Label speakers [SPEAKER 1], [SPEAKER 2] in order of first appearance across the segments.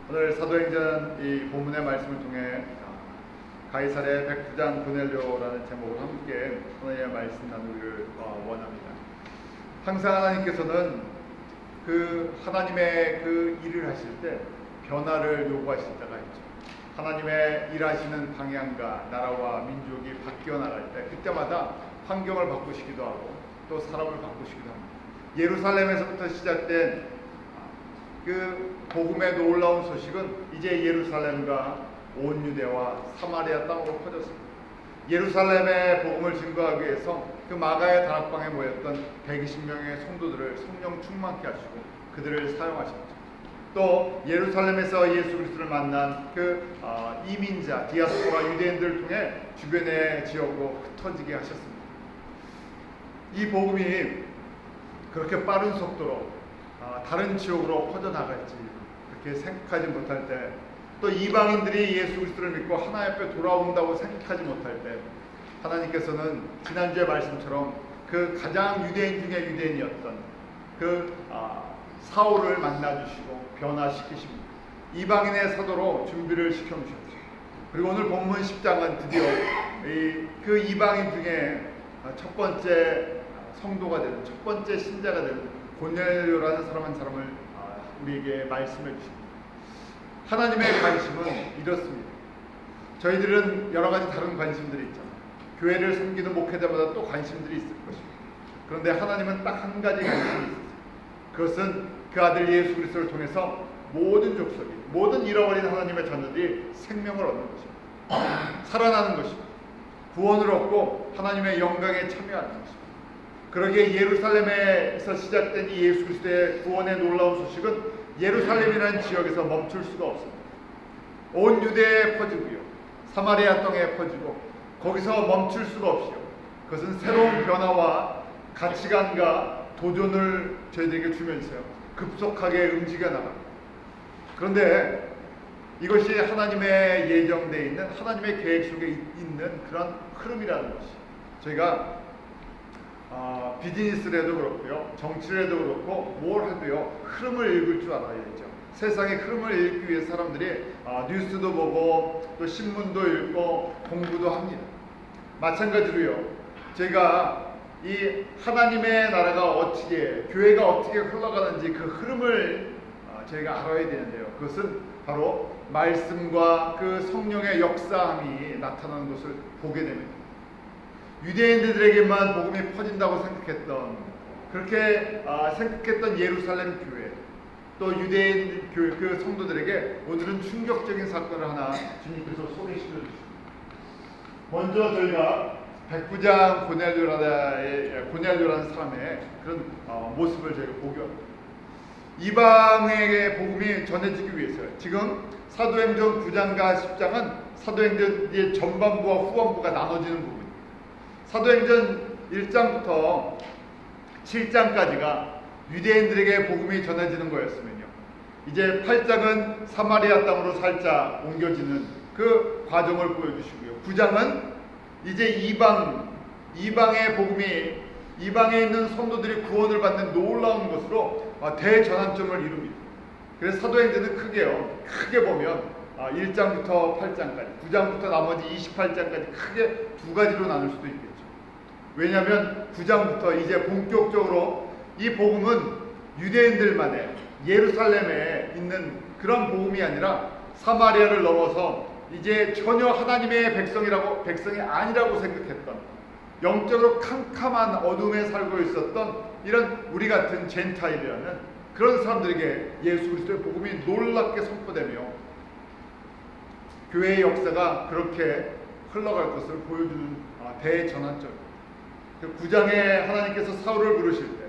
[SPEAKER 1] 오늘 사도행전 이 본문의 말씀을 통해 가이사랴의 백부장 고넬료라는 제목으로 함께 하나님의 말씀 나누기를 원합니다. 항상 하나님께서는 그 하나님의 그 일을 하실 때 변화를 요구하실 때가 있죠. 하나님의 일하시는 방향과 나라와 민족이 바뀌어 나갈 때 그때마다 환경을 바꾸시기도 하고 또 사람을 바꾸시기도 합니다. 예루살렘에서부터 시작된 그 복음의 놀라운 소식은 이제 예루살렘과 온 유대와 사마리아 땅으로 퍼졌습니다. 예루살렘의 복음을 증거하기 위해서 그 마가의 다락방에 모였던 120명의 성도들을 성령 충만케 하시고 그들을 사용하셨죠. 또 예루살렘에서 예수 그리스도를 만난 그 이민자 디아스포라 유대인들을 통해 주변의 지역으로 흩어지게 하셨습니다. 이 복음이 그렇게 빠른 속도로 다른 지역으로 퍼져나갈지 그렇게 생각하지 못할 때, 또 이방인들이 예수 그리스도를 믿고 하나님 앞에 돌아온다고 생각하지 못할 때, 하나님께서는 지난주의 말씀처럼 그 가장 유대인 중에 유대인이었던 그 사울을 만나주시고 변화시키십니다. 이방인의 사도로 준비를 시켜주셨죠. 그리고 오늘 본문 10장은 드디어 그 이방인 중에 첫 번째 성도가 되는, 첫 번째 신자가 되는 고넬료라는 사람 한 사람을 우리에게 말씀해 주십니다. 하나님의 관심은 이렇습니다. 저희들은 여러 가지 다른 관심들이 있잖아요. 교회를 섬기는 목회자마다 또 관심들이 있을 것입니다. 그런데 하나님은 딱 한 가지 관심이 있어요. 그것은 그 아들 예수 그리스도를 통해서 모든 족속이, 모든 잃어버린 하나님의 자녀들이 생명을 얻는 것입니다. 살아나는 것입니다. 구원을 얻고 하나님의 영광에 참여하는 것입니다. 그러기에 예루살렘에서 시작된 이 예수 그리스도의 구원의 놀라운 소식은 예루살렘이라는 지역에서 멈출 수가 없습니다. 온 유대에 퍼지고요, 사마리아 땅에 퍼지고 거기서 멈출 수가 없이요, 그것은 새로운 변화와 가치관과 도전을 저희들에게 주면서요 급속하게 움직여 나갑니다. 그런데 이것이 하나님의 예정되어 있는, 하나님의 계획 속에 있는 그런 흐름이라는 것이, 저희가 비즈니스를 해도 그렇고요, 정치를 해도 그렇고 뭘 해도요 흐름을 읽을 줄 알아야죠. 세상의 흐름을 읽기 위해 사람들이 뉴스도 보고 또 신문도 읽고 공부도 합니다. 마찬가지로요, 저희가 이 하나님의 나라가 어떻게, 교회가 어떻게 흘러가는지 그 흐름을 저희가 알아야 되는데요, 그것은 바로 말씀과 그 성령의 역사함이 나타나는 것을 보게 됩니다. 유대인들에게만 복음이 퍼진다고 생각했던, 그렇게 생각했던 예루살렘 교회, 또 유대인 교회 그 성도들에게 오늘은 충격적인 사건을 하나 주님께서 소개시켜 주십니다. 먼저 저희가 백부장 고넬료라는 사람의 그런 모습을 저희가 보게 합니다. 이방에게 복음이 전해지기 위해서요, 지금 사도행전 9장과 10장은 사도행전의 전반부와 후반부가 나눠지는 부분입니다. 사도행전 1장부터 7장까지가 유대인들에게 복음이 전해지는 거였으면요, 이제 8장은 사마리아 땅으로 살짝 옮겨지는 그 과정을 보여주시고요, 9장은 이제 이방의 복음이, 이방에 있는 성도들이 구원을 받는 놀라운 것으로 대전환점을 이룹니다. 그래서 사도행전은 크게 보면 1장부터 8장까지, 9장부터 나머지 28장까지 크게 두 가지로 나눌 수도 있겠죠. 왜냐하면 9장부터 이제 본격적으로 이 복음은 유대인들만의 예루살렘에 있는 그런 복음이 아니라 사마리아를 넘어서 이제 전혀 하나님의 백성이 아니라고 생각했던, 영적으로 캄캄한 어둠에 살고 있었던 이런 우리 같은 젠타일이라는 그런 사람들에게 예수 그리스도의 복음이 놀랍게 선포되며 교회의 역사가 그렇게 흘러갈 것을 보여주는 대전환점. 9장에 하나님께서 사울을 부르실 때,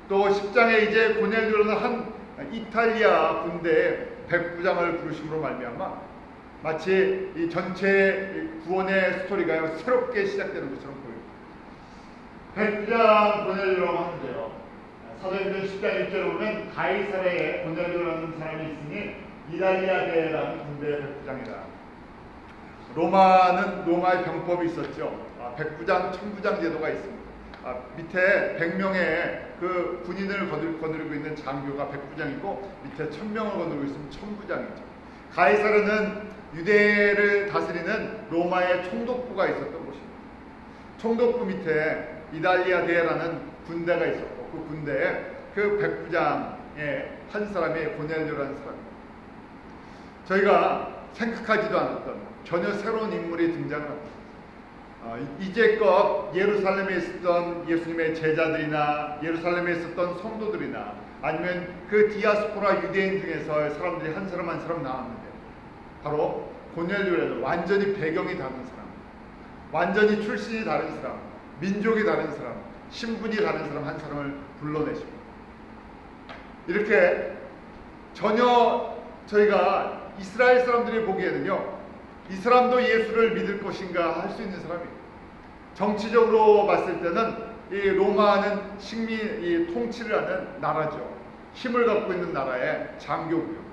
[SPEAKER 1] 또 10장에 이제 고넬료라는 한 이탈리아 군대의 백부장을 부르심으로 말미암아 마치 이 전체 구원의 스토리가 새롭게 시작되는 것처럼 보입니다. 백부장 고넬료라고 하는데요, 사도행전 10장 1절에 보면 가이사랴에 고넬료라는 사람이 있으니 이달리아계라는 군대의 백부장이다. 로마의 병법이 있었죠. 백부장, 천부장 제도가 있습니다. 밑에 100명의 그 군인을 거느리고 있는 장교가 백부장이고 밑에 1000명을 거느리고 있으면 천부장이죠. 가이사르는 유대를 다스리는 로마의 총독부가 있었던 곳입니다. 총독부 밑에 이달리아 대라는 군대가 있었고 그 군대에 그 백부장의 한 사람이 고넬료라는 사람입니다. 저희가 생각하지도 않았던 전혀 새로운 인물이 등장을 합니다. 이제껏 예루살렘에 있었던 예수님의 제자들이나 예루살렘에 있었던 성도들이나 아니면 그 디아스포라 유대인 중에서 사람들이 한 사람 한 사람 나왔는데 바로 고넬료라는 완전히 배경이 다른 사람, 완전히 출신이 다른 사람, 민족이 다른 사람, 신분이 다른 사람 한 사람을 불러내십니다. 이렇게 전혀 저희가 이스라엘 사람들이 보기에는요, 이 사람도 예수를 믿을 것인가 할 수 있는 사람이에요. 정치적으로 봤을 때는 이 로마는 이 통치를 하는 나라죠. 힘을 갖고 있는 나라의 장교고요.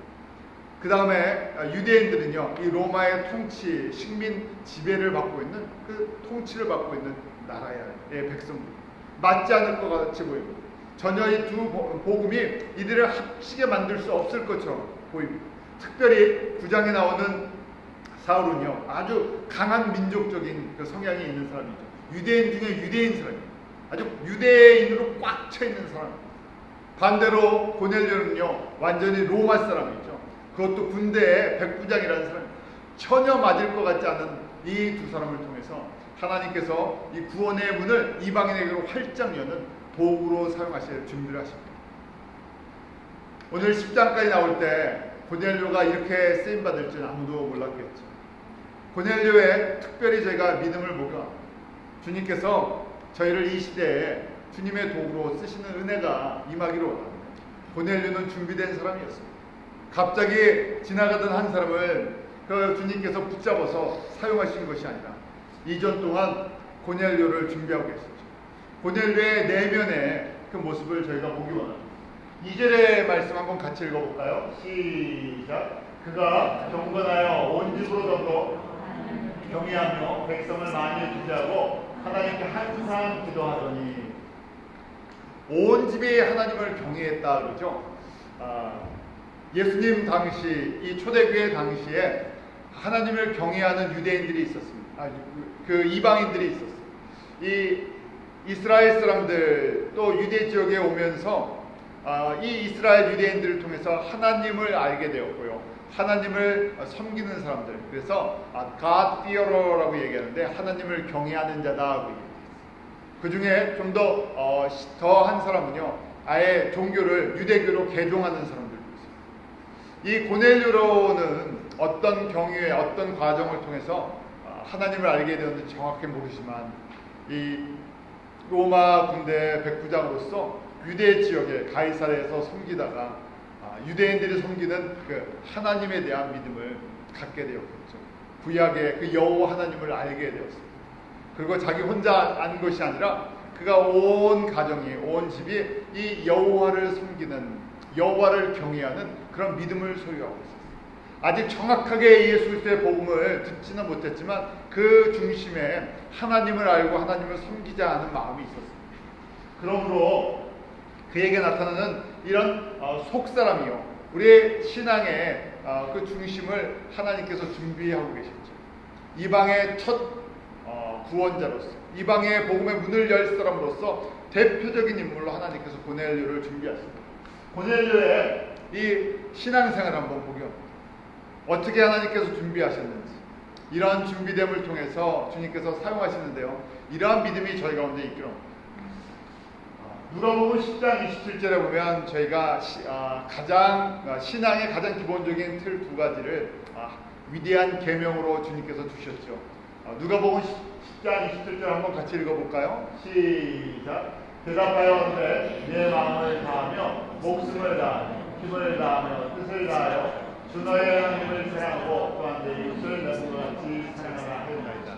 [SPEAKER 1] 그 다음에 유대인들은요, 이 로마의 통치, 식민 지배를 받고 있는 그 통치를 받고 있는 나라의 백성들. 맞지 않을 것 같이 보입니다. 전혀 이 두 복음이 이들을 합치게 만들 수 없을 것처럼 보입니다. 특별히 9장에 나오는 사울은요, 아주 강한 민족적인 그 성향이 있는 사람이죠. 유대인 중에 유대인 사람이에요. 아주 유대인으로 꽉 차 있는 사람. 반대로 고넬료는요, 완전히 로마 사람이죠. 그것도 군대의 백부장이라는 사람. 전혀 맞을 것 같지 않은 이 두 사람을 통해서 하나님께서 이 구원의 문을 이방인에게로 활짝 여는 도구로 사용하실 준비를 하십니다. 오늘 10장까지 나올 때 고넬료가 이렇게 쓰임받을 줄 아무도 몰랐겠죠. 고넬료의 특별히 저희가 믿음을 보면 주님께서 저희를 이 시대에 주님의 도구로 쓰시는 은혜가 임하기를 원합니다. 고넬료는 준비된 사람이었습니다. 갑자기 지나가던 한 사람을 그 주님께서 붙잡아서 사용하신 것이 아니라 이전 동안 고넬료를 준비하고 계셨죠. 고넬료의 내면의 그 모습을 저희가 보기 원합니다. 2절의 말씀 한번 같이 읽어볼까요? 시작. 그가 경건하여 온 집으로 덤도 경외하며 백성을 많이 주지하고 하나님께 항상 기도하더니 온 집이 하나님을 경외했다 그러죠. 예수님 당시 이 초대교회 당시에 하나님을 경외하는 유대인들이 있었습니다. 그 이방인들이 있었어요. 이 이스라엘 사람들 또 유대 지역에 오면서 이 이스라엘 유대인들을 통해서 하나님을 알게 되었고요. 하나님을 섬기는 사람들. 그래서 God fearer라고 얘기하는데 하나님을 경외하는 자다고 얘기했어요. 그 중에 좀 더 한 사람은요, 아예 종교를 유대교로 개종하는 사람들도 있어요. 이 고넬료로는 어떤 경유의 어떤 과정을 통해서 하나님을 알게 되었는지 정확히 모르지만 이 로마 군대 백부장으로서 유대 지역의 가이사랴에서 섬기다가 유대인들이 섬기는 그 하나님에 대한 믿음을 갖게 되었겠죠. 구약의 그 여호와 하나님을 알게 되었습니다. 그리고 자기 혼자 안 것이 아니라 그가 온 가정이 온 집이 이 여호와를 섬기는 여호와를 경외하는 그런 믿음을 소유하고 있었어요. 아직 정확하게 예수 그리스도의 복음을 듣지는 못했지만 그 중심에 하나님을 알고 하나님을 섬기자 하는 마음이 있었습니다. 그러므로 그에게 나타나는 이런 속사람이요, 우리의 신앙의 그 중심을 하나님께서 준비하고 계셨죠. 이방의 첫 구원자로서, 이방의 복음의 문을 열 사람으로서 대표적인 인물로 하나님께서 고넬료를 준비하십니다. 고넬료의 이 신앙생활을 한번 보게 합니다. 어떻게 하나님께서 준비하셨는지, 이러한 준비됨을 통해서 주님께서 사용하시는데요, 이러한 믿음이 저희 가운데 있기로 합니다. 누가복음 10장 27절에 보면 저희가 신앙의 가장 기본적인 틀 두 가지를 위대한 계명으로 주님께서 주셨죠. 누가복음 10장 27절 한번 같이 읽어볼까요? 시작. 대답하여 내 마음을 다하며 목숨을 다하며 힘을 다하며 뜻을 다하여 주 너의 하나님을 사랑하고 또한 내 이웃을 내 몸과 같이 사랑하라 하였나이다.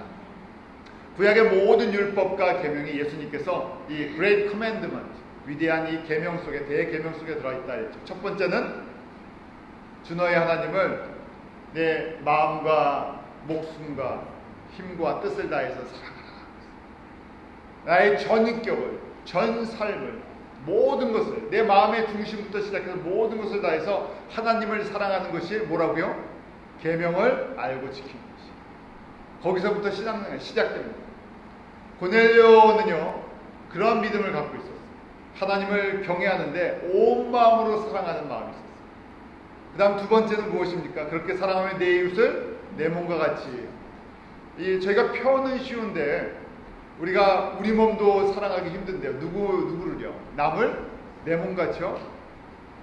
[SPEAKER 1] 구약의 모든 율법과 계명이 예수님께서 이 Great Commandment, 위대한 이 계명 속에, 대계명 속에 들어있다 했죠. 첫 번째는 주 너의 하나님을 내 마음과 목숨과 힘과 뜻을 다해서 사랑하라. 나의 전 인격을, 전 삶을, 모든 것을, 내 마음의 중심부터 시작해서 모든 것을 다해서 하나님을 사랑하는 것이 뭐라고요? 계명을 알고 지키는 것이. 거기서부터 신앙생활이 시작됩니다. 고넬료는요 그런 믿음을 갖고 있었어요. 하나님을 경외하는데 온 마음으로 사랑하는 마음이 있었어요. 그 다음 두 번째는 무엇입니까? 그렇게 사랑하면 내 이웃을 내 몸과 같이. 저희가 표현은 쉬운데 우리가 우리 몸도 사랑하기 힘든데요. 누구를요? 남을 내 몸같이요.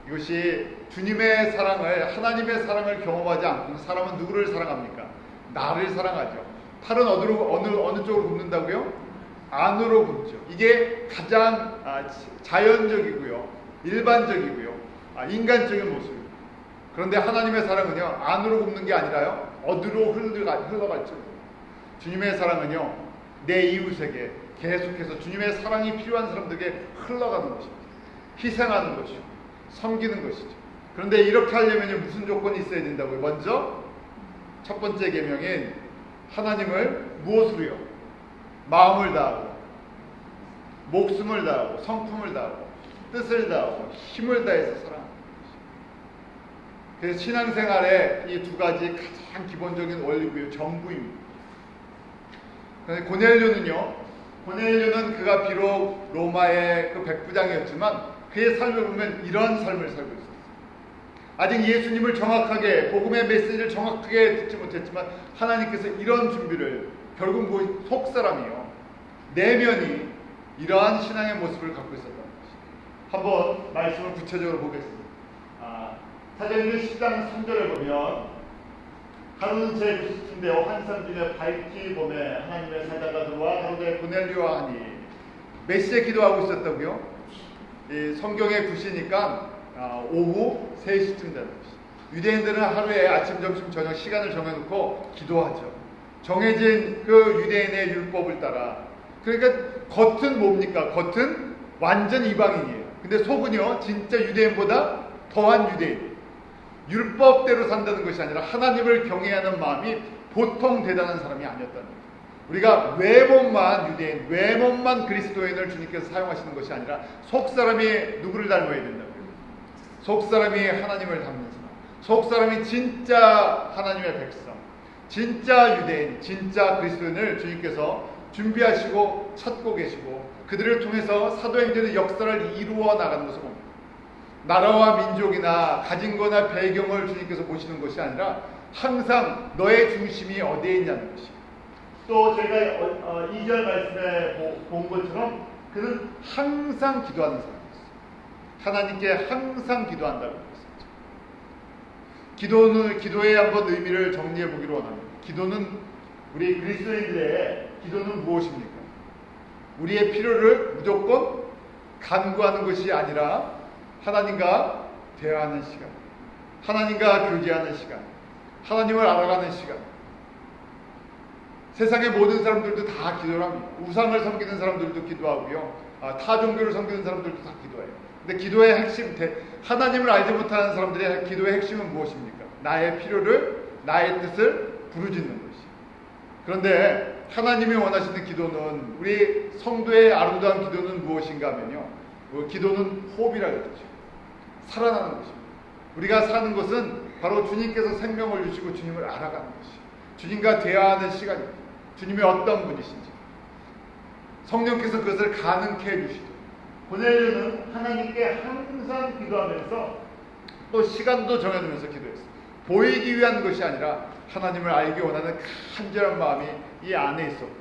[SPEAKER 1] 이것이 주님의 사랑을, 하나님의 사랑을 경험하지 않고 사람은 누구를 사랑합니까? 나를 사랑하죠. 팔은 어느 쪽으로 굽는다고요? 안으로 굽죠. 이게 가장 자연적이고요, 일반적이고요, 인간적인 모습입니다. 그런데 하나님의 사랑은요 안으로 굽는 게 아니라요 어디로 흘러갈지. 주님의 사랑은요 내 이웃에게 계속해서 주님의 사랑이 필요한 사람들에게 흘러가는 것입니다. 희생하는 것이죠. 섬기는 것이죠. 그런데 이렇게 하려면 무슨 조건이 있어야 된다고요? 먼저 첫 번째 계명인 하나님을 무엇으로요? 마음을 다하고, 목숨을 다하고, 성품을 다하고, 뜻을 다하고, 힘을 다해서 사랑하는 것이죠. 그래서 신앙생활의 이 두 가지 가장 기본적인 원리고요, 전부입니다. 그런데 고넬료는 그가 비록 로마의 그 백부장이었지만 그의 삶을 보면 이런 삶을 살고 있었어요. 아직 예수님을 정확하게, 복음의 메시지를 정확하게 듣지 못했지만 하나님께서 이런 준비를, 결국 속사람이요, 내면이 이러한 신앙의 모습을 갖고 있었다는 것입니다. 한번 말씀을 구체적으로 보겠습니다. 사도행전 10장 3절을 보면 가로는 제 90층대요 한산 중에 밝기 봄에 하나님의 사자가 들어와 가로되 고넬료와 하니. 몇 시에 기도하고 있었다고요? 이 성경에 구시니까 오후 3시쯤 되는 것이죠. 유대인들은 하루에 아침, 점심, 저녁 시간을 정해놓고 기도하죠. 정해진 그 유대인의 율법을 따라. 그러니까 겉은 뭡니까? 겉은 완전 이방인이에요. 근데 속은요 진짜 유대인보다 더한 유대인. 율법대로 산다는 것이 아니라 하나님을 경외하는 마음이 보통 대단한 사람이 아니었다는 거예요. 우리가 외모만 유대인, 외모만 그리스도인을 주님께서 사용하시는 것이 아니라 속사람이 누구를 닮아야 된다고요? 속사람이 하나님을 닮는 사람, 속사람이 진짜 하나님의 백성, 진짜 유대인, 진짜 그리스도인을 주님께서 준비하시고 찾고 계시고 그들을 통해서 사도행전의 역사를 이루어 나가는 것을 봅니다. 나라와 민족이나 가진 거나 배경을 주님께서 보시는 것이 아니라 항상 너의 중심이 어디에 있냐는 것이. 또 저희가 2절 말씀에 본 것처럼 그는 항상 기도하는 사람이었어요. 하나님께 항상 기도한다고 했습니다. 기도의 한번 의미를 정리해 보기로 원합니다. 기도는, 우리 그리스도인들의 기도는 무엇입니까? 우리의 필요를 무조건 간구하는 것이 아니라 하나님과 대화하는 시간, 하나님과 교제하는 시간, 하나님을 알아가는 시간. 세상의 모든 사람들도 다 기도를 합니다. 우상을 섬기는 사람들도 기도하고요, 타 종교를 섬기는 사람들도 다 기도해요. 근데 기도의 핵심, 하나님을 알지 못하는 사람들의 기도의 핵심은 무엇입니까? 나의 필요를, 나의 뜻을 부르짖는 것이. 그런데 하나님이 원하시는 기도는, 우리 성도의 아름다운 기도는 무엇인가 하면요, 기도는 호흡이라고 그러죠. 살아나는 것입니다. 우리가 사는 것은 바로 주님께서 생명을 주시고 주님을 알아가는 것이에요. 주님과 대화하는 시간입니다. 주님이 어떤 분이신지 성령께서 그것을 가능케 해주시죠. 고넬료는 하나님께 항상 기도하면서 또 시간도 정해두면서 기도했어요. 보이기 위한 것이 아니라 하나님을 알기 원하는 간절한 마음이 이 안에 있었고,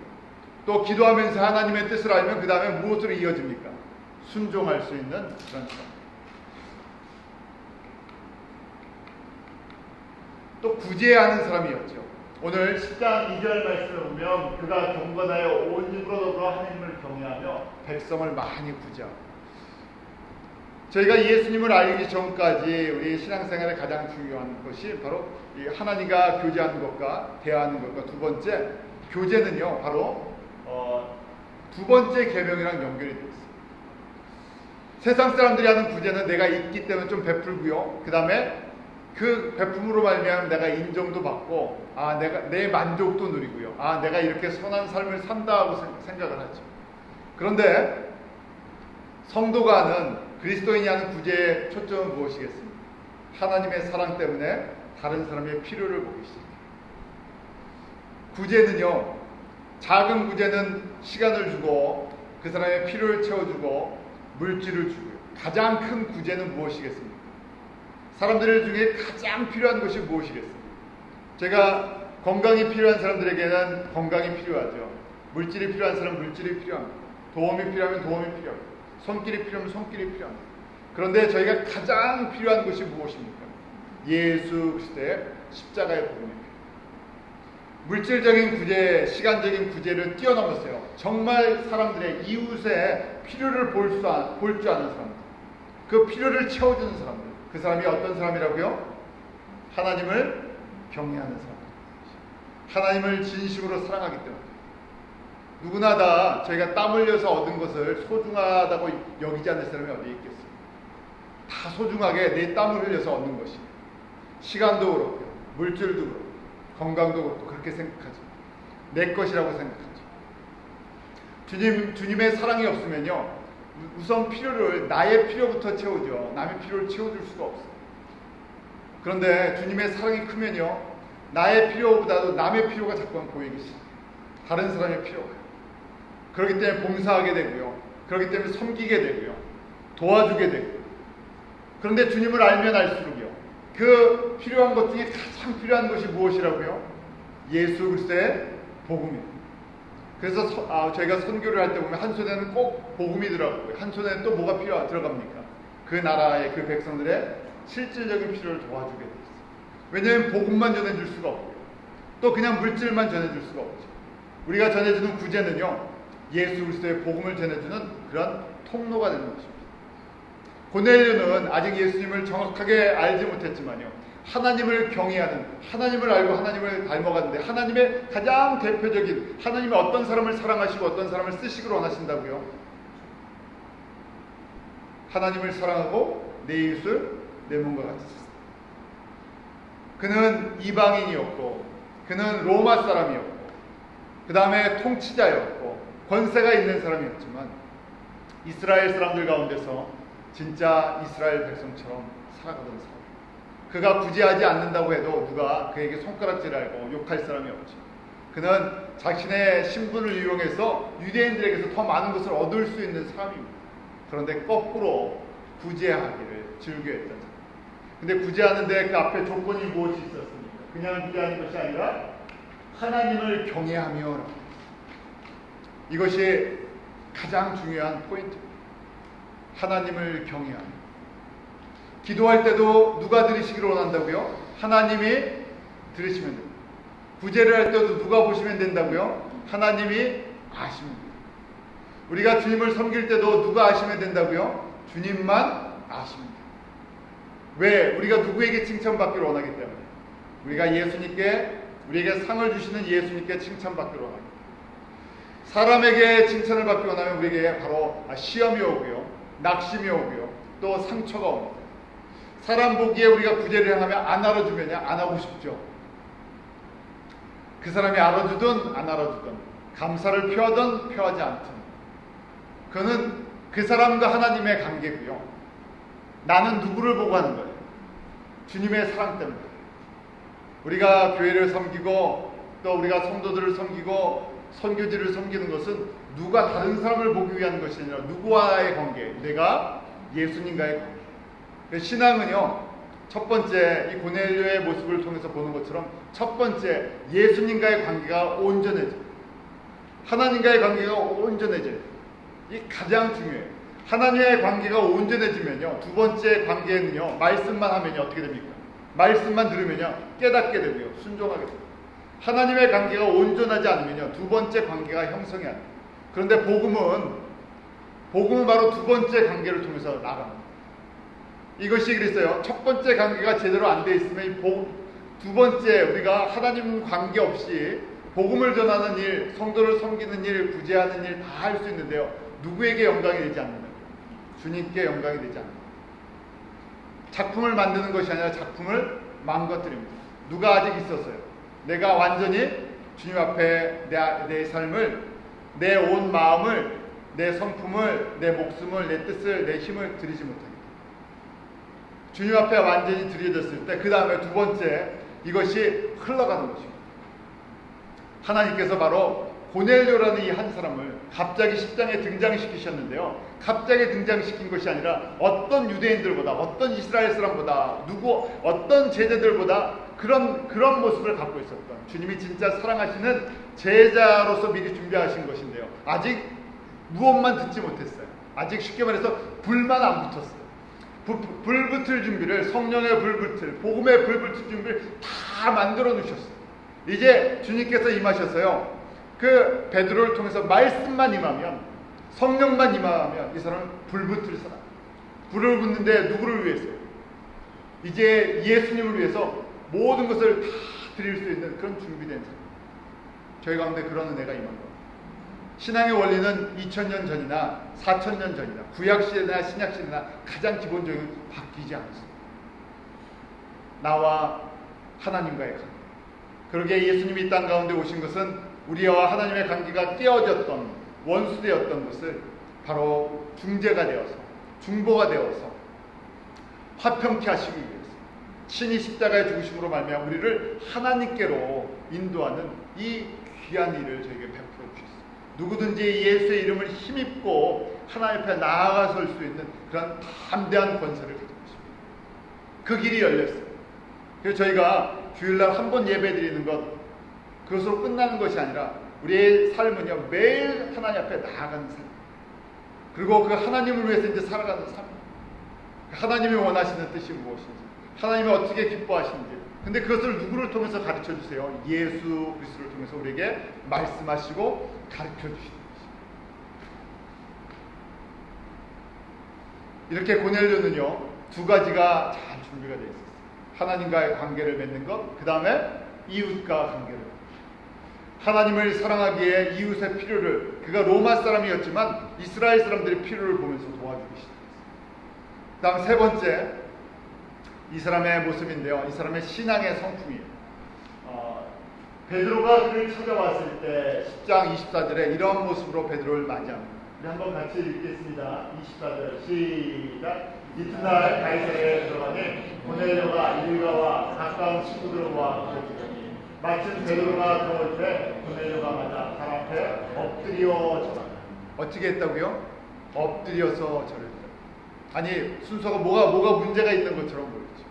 [SPEAKER 1] 또 기도하면서 하나님의 뜻을 알면 그 다음에 무엇으로 이어집니까? 순종할 수 있는 그런 사람. 또 구제하는 사람이었죠. 오늘 10장 2절 말씀을 보면 그가 경건하여 온 집으로 더불어 하나님을 경외하며 백성을 많이 구제하고. 저희가 예수님을 알기 전까지 우리 신앙생활에 가장 중요한 것이 바로 이 하나님과 교제하는 것과 대화하는 것과, 두 번째 교제는요 바로 두 번째 계명이랑 연결이 되어 있어요. 세상 사람들이 하는 구제는 내가 있기 때문에 좀 베풀고요, 그 다음에 그 베품으로 말미암아 내가 인정도 받고, 내가 내 만족도 누리고요, 내가 이렇게 선한 삶을 산다 하고 생각을 하죠. 그런데 성도가 하는, 그리스도인이 하는 구제의 초점은 무엇이겠습니까? 하나님의 사랑 때문에 다른 사람의 필요를 보기 시작해요. 구제는요, 작은 구제는 시간을 주고 그 사람의 필요를 채워주고 물질을 주고요. 가장 큰 구제는 무엇이겠습니까? 사람들 중에 가장 필요한 것이 무엇이겠습니까? 제가 건강이 필요한 사람들에게는 건강이 필요하죠. 물질이 필요한 사람은 물질이 필요합니다. 도움이 필요하면 도움이 필요합니다. 손길이 필요하면 손길이 필요합니다. 그런데 저희가 가장 필요한 것이 무엇입니까? 예수 그리스도의 십자가의 복음입니다. 물질적인 구제, 시간적인 구제를 뛰어넘었어요. 정말 사람들의 이웃의 필요를 볼 줄 아는 사람들, 그 필요를 채워주는 사람들, 그 사람이 어떤 사람이라고요? 하나님을 경외하는 사람, 하나님을 진심으로 사랑하기 때문에. 누구나 다 저희가 땀 흘려서 얻은 것을 소중하다고 여기지 않는 사람이 어디 있겠어요? 다 소중하게 내 땀을 흘려서 얻는 것이, 시간도 그렇고 물질도 그렇고 건강도 그렇고 그렇게 생각하죠. 내 것이라고 생각하죠. 주님의 사랑이 없으면요, 우선 필요를, 나의 필요부터 채우죠. 남의 필요를 채워줄 수가 없어요. 그런데 주님의 사랑이 크면요, 나의 필요보다도 남의 필요가 자꾸만 보이기 시작해요. 다른 사람의 필요가. 그렇기 때문에 봉사하게 되고요, 그렇기 때문에 섬기게 되고요, 도와주게 되고요. 그런데 주님을 알면 알수록요, 그 필요한 것 중에 가장 필요한 것이 무엇이라고요? 예수 그리스도의 복음입니다. 그래서 저희가 선교를 할 때 보면 한 손에는 꼭 복음이 들어가고요, 한 손에는 또 뭐가 들어갑니까? 그 나라의, 그 백성들의 실질적인 필요를 도와주게 되어 있어요. 왜냐하면 복음만 전해줄 수가 없고요, 또 그냥 물질만 전해줄 수가 없죠. 우리가 전해주는 구제는요, 예수 그리스도의 복음을 전해주는 그런 통로가 되는 것입니다. 고넬료는 아직 예수님을 정확하게 알지 못했지만요, 하나님을 경외하는, 하나님을 알고 하나님을 닮아가는데, 하나님의 가장 대표적인, 하나님이 어떤 사람을 사랑하시고 어떤 사람을 쓰시기를 원하신다고요? 하나님을 사랑하고 내 이웃을 내 몸과 같이 썼습니다. 그는 이방인이었고, 그는 로마 사람이었고, 그 다음에 통치자였고, 권세가 있는 사람이었지만, 이스라엘 사람들 가운데서 진짜 이스라엘 백성처럼 살아가던 사람. 그가 구제하지 않는다고 해도 누가 그에게 손가락질하고 욕할 사람이 없죠. 그는 자신의 신분을 이용해서 유대인들에게서 더 많은 것을 얻을 수 있는 사람입니다. 그런데 거꾸로 구제하기를 즐겨했던 사람. 근데 구제하는데 그 앞에 조건이 무엇이 있었습니까? 그냥 구제하는 것이 아니라 하나님을 경외하며, 이것이 가장 중요한 포인트입니다. 하나님을 경외하며. 기도할 때도 누가 들으시기를 원한다고요? 하나님이 들으시면 됩니다. 구제를 할 때도 누가 보시면 된다고요? 하나님이 아시면 됩니다. 우리가 주님을 섬길 때도 누가 아시면 된다고요? 주님만 아시면 됩니다. 왜? 우리가 누구에게 칭찬받기를 원하기 때문에. 우리가 예수님께, 우리에게 상을 주시는 예수님께 칭찬받기를 원합니다. 사람에게 칭찬을 받기 원하면 우리에게 바로 시험이 오고요, 낙심이 오고요, 또 상처가 옵니다. 사람 보기에 우리가 구제를 행하면 안 알아주면 안 하고 싶죠. 그 사람이 알아주든 안 알아주든, 감사를 표하든 표하지 않든, 그거는 그 사람과 하나님의 관계고요, 나는 누구를 보고 하는 거예요? 주님의 사랑 때문에. 우리가 교회를 섬기고 또 우리가 성도들을 섬기고 선교지를 섬기는 것은 누가 다른 사람을 보기 위한 것이 아니라 누구와의 관계, 내가 예수님과의 관계. 신앙은요, 첫 번째 이 고넬료의 모습을 통해서 보는 것처럼 첫 번째 예수님과의 관계가 온전해져, 하나님과의 관계가 온전해져요. 이게 가장 중요해요. 하나님의 관계가 온전해지면요, 두 번째 관계는요, 말씀만 하면요 어떻게 됩니까? 말씀만 들으면요 깨닫게 되고요, 순종하게 됩니다. 하나님의 관계가 온전하지 않으면요 두 번째 관계가 형성이 안 돼요. 그런데 복음은 바로 두 번째 관계를 통해서 나갑니다. 이것이 그랬어요. 첫 번째 관계가 제대로 안 돼 있으면 두 번째, 우리가 하나님 관계 없이 복음을 전하는 일, 성도를 섬기는 일, 구제하는 일 다 할 수 있는데요, 누구에게 영광이 되지 않는다? 주님께 영광이 되지 않는다. 작품을 만드는 것이 아니라 작품을 망가뜨립니다. 누가 아직 있었어요? 내가 완전히 주님 앞에 내 삶을, 내 온 마음을 내 성품을, 내 목숨을, 내 뜻을, 내 힘을 드리지 못하게 됩니다. 주님 앞에 완전히 드려졌을 때 그 다음에 두 번째, 이것이 흘러가는 것입니다. 하나님께서 바로 고넬료라는 이 한 사람을 갑자기 10장에 등장시키셨는데요. 갑자기 등장시킨 것이 아니라 어떤 유대인들보다, 어떤 이스라엘 사람보다, 어떤 제자들보다 그런 모습을 갖고 있었던, 주님이 진짜 사랑하시는 제자로서 미리 준비하신 것인데요. 아직 무엇만 듣지 못했어요. 아직 쉽게 말해서 불만 안 붙었어요. 불 붙을 준비를, 성령의 불 붙을, 복음의 불 붙을 준비를 다 만들어 놓으셨어요. 이제 주님께서 임하셔서요, 그 베드로를 통해서 말씀만 임하면, 성령만 임하면 이 사람은 불 붙을 사람. 불을 붙는데 누구를 위해서요? 이제 예수님을 위해서 모든 것을 다 드릴 수 있는 그런 준비된 사람. 저희 가운데 그런 은혜가 임한 겁니다. 신앙의 원리는 2000년 전이나 4000년 전이나 구약시대나 신약시대나 가장 기본적인 바뀌지 않았습니다. 나와 하나님과의 관계. 그러기에 예수님이 이 땅 가운데 오신 것은 우리와 하나님의 관계가 깨어졌던, 원수되었던 것을 바로 중재가 되어서, 중보가 되어서 화평케 하시기 위해서 친히 십자가의 죽으심으로 말미암아 우리를 하나님께로 인도하는 이 귀한 일을 저에게 베풀어 주셨습니다. 누구든지 예수의 이름을 힘입고 하나님 앞에 나아가설 수 있는 그런 담대한 권세를 가지고 있습니다. 그 길이 열렸어요. 그래서 저희가 주일날 한 번 예배 드리는 것, 그것으로 끝나는 것이 아니라 우리의 삶은요, 매일 하나님 앞에 나아가는 삶, 그리고 그 하나님을 위해서 이제 살아가는 삶, 하나님이 원하시는 뜻이 무엇인지, 하나님이 어떻게 기뻐하시는지, 근데 그것을 누구를 통해서 가르쳐 주세요? 예수 그리스도를 통해서 우리에게 말씀하시고 가르쳐 주시는 것입니다. 이렇게 고넬료는요, 두 가지가 잘 준비가 되어 있었어요. 하나님과의 관계를 맺는 것, 그 다음에 이웃과 관계를. 하나님을 사랑하기에 이웃의 필요를, 그가 로마 사람이었지만 이스라엘 사람들의 필요를 보면서 도와주기 시작했어요. 그 다음 세 번째, 이 사람의 모습인데요. 이 사람의 신앙의 성품이에요. 베드로가 그를 찾아왔을 때 10장 24절에 이런 모습으로 베드로를 맞이합니다. 우리 한번 같이 읽겠습니다. 24절 시작. 이튿날 가이사랴에 들어가니 고넬료가 일가와 가까운 친구들과 그러더니 마침 베드로가 들어올 때 고넬료가 맞아 발 앞에 엎드려 절하다. 어떻게 했다고요? 엎드려서 절했다. 아니, 순서가 뭐가 문제가 있는 것처럼 보이죠.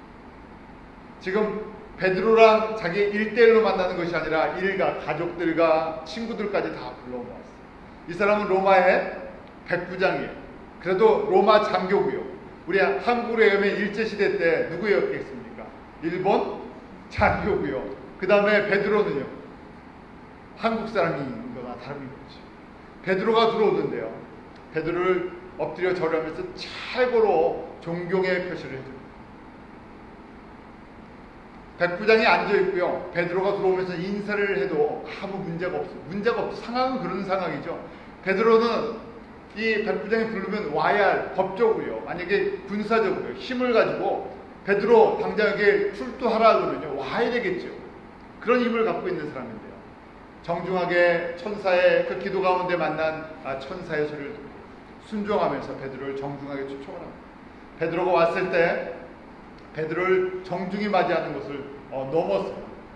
[SPEAKER 1] 지금 베드로랑 자기 1대1로 만나는 것이 아니라 일가, 가족들과 친구들까지 다 불러모았어요. 이 사람은 로마의 백부장이에요. 그래도 로마 장교고요. 우리 한국으로 하면 일제시대 때 누구였겠습니까? 일본 장교고요. 그 다음에 베드로는요, 한국 사람인 거나 다름이 없죠. 베드로가 들어오던데요, 베드로를 엎드려 절하면서 최고로 존경의 표시를 해줍니다. 백부장이 앉아있고요, 베드로가 들어오면서 인사를 해도 아무 문제가 없어요. 문제가 없어요. 상황은 그런 상황이죠. 베드로는 이 백부장이 부르면 와야 할, 법적으로요, 만약에 군사적으로 힘을 가지고 베드로 당장 여기 출두하라 그러면요, 와야 되겠죠. 그런 힘을 갖고 있는 사람인데요, 정중하게 천사의 그 기도 가운데 만난 천사의 소리를 듣고 순종하면서 베드로를 정중하게 초청을 합니다. 베드로가 왔을 때 베드로를 정중히 맞이하는 것을 넘어서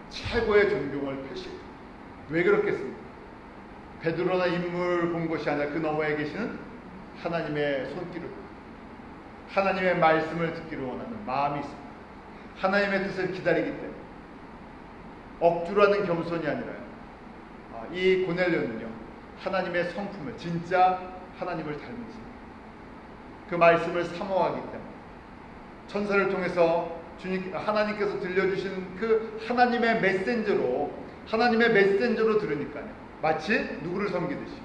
[SPEAKER 1] 최고의 존경을 표시합니다. 왜 그렇겠습니까? 베드로나 인물 본 것이 아니라 그 너머에 계시는 하나님의 손길을, 하나님의 말씀을 듣기를 원하는 마음이 있습니다. 하나님의 뜻을 기다리기 때문에 억지로 하는 겸손이 아니라요, 이 고넬료는요, 하나님의 성품을, 진짜 하나님을 닮은 그 말씀을 사모하기 때문에 천사를 통해서 하나님께서 들려주신 그 하나님의 메신저로 들으니까요, 마치 누구를 섬기듯이